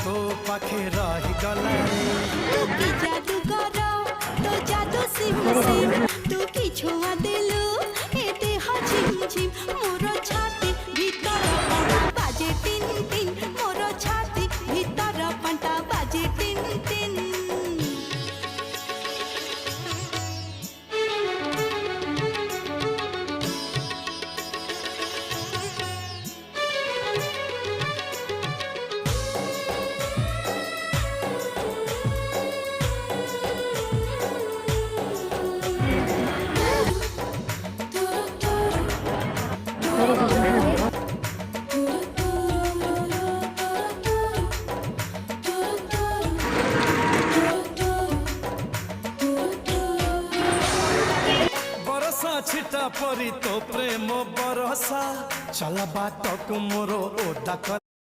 तो पाखे रही गला तू की जादू करो तो जादू सिम सिम तू की छुआ दिलु एते ह झिम झिम मोर छाती भीतर पंटा बाजे टिन टिन मोर छाती भीतर पंटा बाजे टिन टिन छिटा परी तो प्रेम बरसा चला बाट मोर ओदा